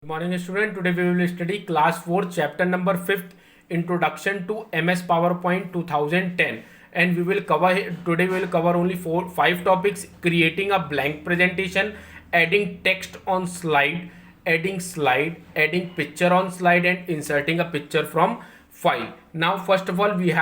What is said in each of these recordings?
Good morning student. Today we will study class 4 chapter number 5th, introduction to MS PowerPoint 2010, and we will cover only 5 topics: creating a blank presentation, adding text on slide, adding picture on slide, and inserting a picture from file. Now first of all we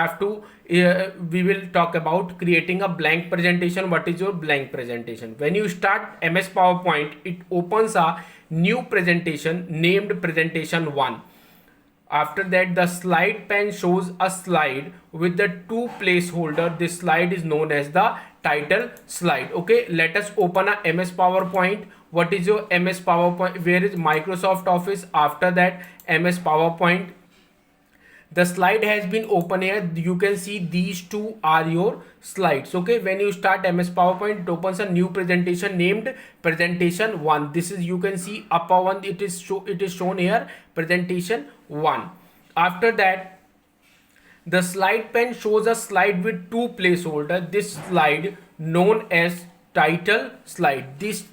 will talk about creating a blank presentation. What is your blank presentation? When you start MS PowerPoint, it opens a new presentation named presentation 1. After that, the slide pane shows a slide with the two placeholder. This slide is known as the title slide. Okay, let us open a MS PowerPoint. What is your MS PowerPoint? Where is Microsoft Office? After that, MS PowerPoint. The slide has been open here. You can see these two are your slides. Okay, when you start MS PowerPoint, it opens a new presentation named presentation 1. This is, you can see upper one, it is shown here, presentation 1. After that, the slide pane shows a slide with two placeholder. This slide known as title slide. These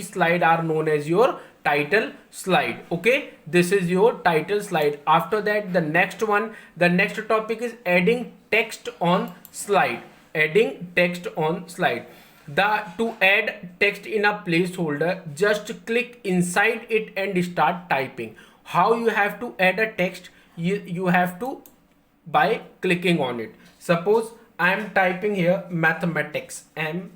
slide are known as your title slide. Okay, this is your title slide. After that, the next topic is adding text on slide. To add text in a placeholder, just click inside it and start typing. How you have to add a text? You have to by clicking on it. Suppose I am typing here mathematics, MATHEMATICS.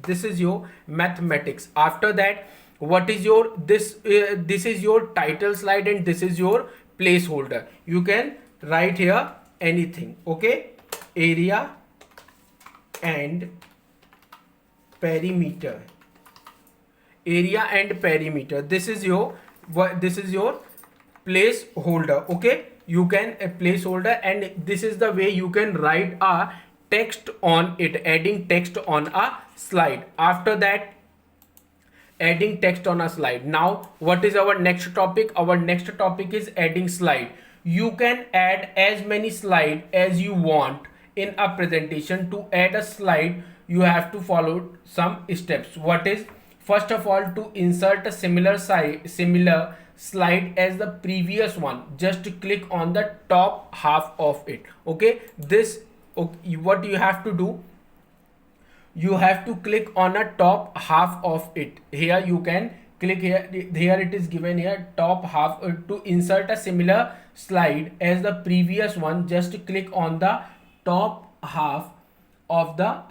This is your mathematics. After that, what is your this is your title slide and this is your placeholder. You can write here anything. Okay, area and perimeter. This is your placeholder. Okay, you can a placeholder, and this is the way you can write a text on it, adding text on a slide. After that, adding text on a slide. Now what is our next topic? Our next topic is adding slide. You can add as many slide as you want in a presentation. To add a slide, you have to follow some steps. What is, first of all, to insert a similar slide as the previous one, just click on the top half of it. Okay, what you have to do, you have to click on a top half of it. Here you can click here it is given here top half. To insert a similar slide as the previous one, just click on the top half of the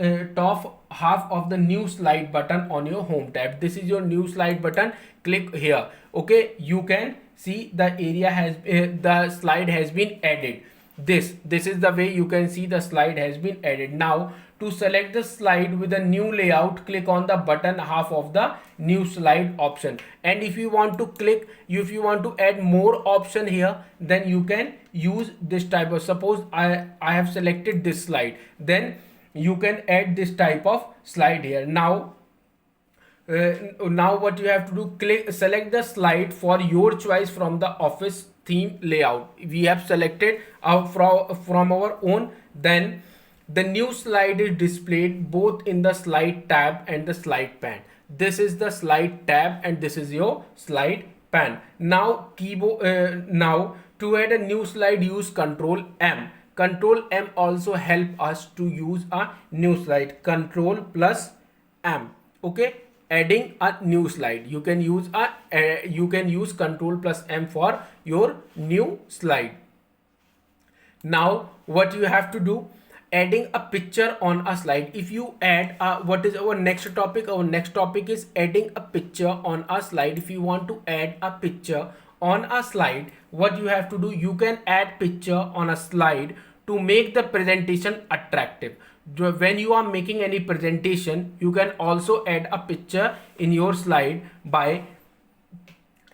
new slide button on your home tab. This is your new slide button. Click here. Okay, you can see the area has the slide has been added. This is the way you can see the slide has been added. Now to select the slide with a new layout, click on the button half of the new slide option. And if you want to add more option here, then you can use this type of, suppose I have selected this slide, then you can add this type of slide here. Now what you have to do, select the slide for your choice from the office theme layout. We have selected from our own. Then the new slide is displayed both in the slide tab and the slide pane. This is the slide tab and this is your slide pane. Now now to add a new slide, use Control M. Control M also help us to use a new slide. Control plus M. Okay, adding a new slide. You can use Control plus M for your new slide. Now what you have to do, adding a picture on a slide. If you add what is our next topic? Our next topic is adding a picture on a slide. If you want to add a picture on a slide, what you have to do, you can add picture on a slide to make the presentation attractive. When you are making any presentation, you can also add a picture in your slide by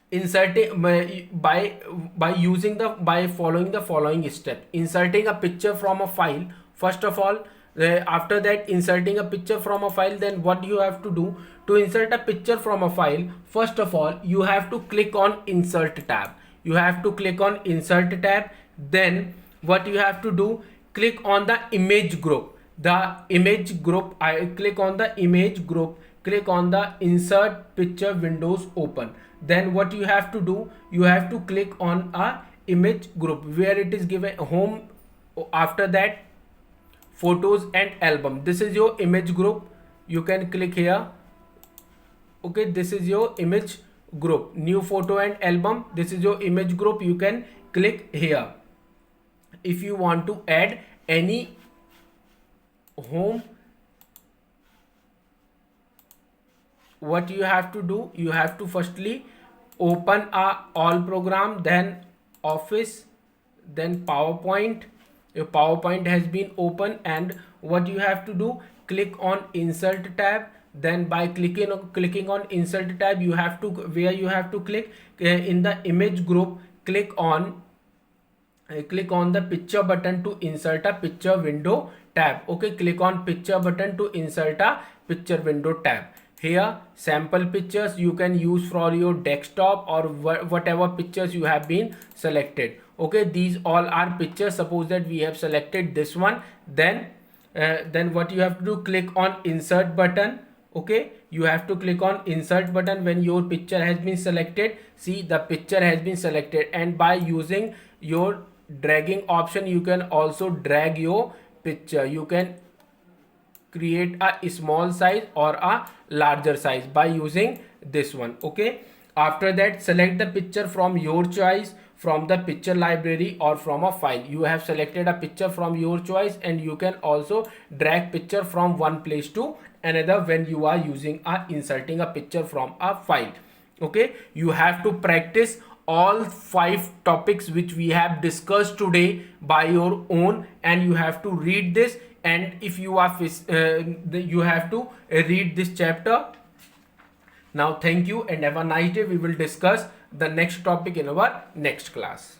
inserting by following the following step. Inserting a picture from a file. First of all, after that, inserting a picture from a file, then what you have to do to insert a picture from a file? First of all, you have to click on insert tab. Then what you have to do, click on the image group. the image group. I click on the image group, click on the insert picture windows open. Then what you have to do, you have to click on a image group where it is given home. After that, photos and album, this is your image group. You can click here. Okay, this is your image group. New photo and album, this is your image group. You can click here. If you want to add any home, what you have to do, you have to firstly open a all program, then office, then PowerPoint. Your PowerPoint has been open, and what you have to do, click on insert tab. Then by clicking on insert tab, you have to, where you have to click in the image group, click on the picture button to insert a picture window tab. Okay, click on picture button to insert a picture window tab. Here sample pictures you can use for your desktop or whatever pictures you have been selected. Okay, these all are pictures. Suppose that we have selected this one, then what you have to do, click on insert button. Okay, you have to click on insert button when your picture has been selected. See, the picture has been selected, and by using your dragging option, you can also drag your picture. You can create a small size or a larger size by using this one. Okay, after that, select the picture from your choice, from the picture library or from a file. You have selected a picture from your choice, and you can also drag picture from one place to another when you are using inserting a picture from a file. Okay, you have to practice all 5 topics which we have discussed today by your own, and you have to read this. And if you are you have to read this chapter. Now thank you and have a nice day. We will discuss the next topic in our next class.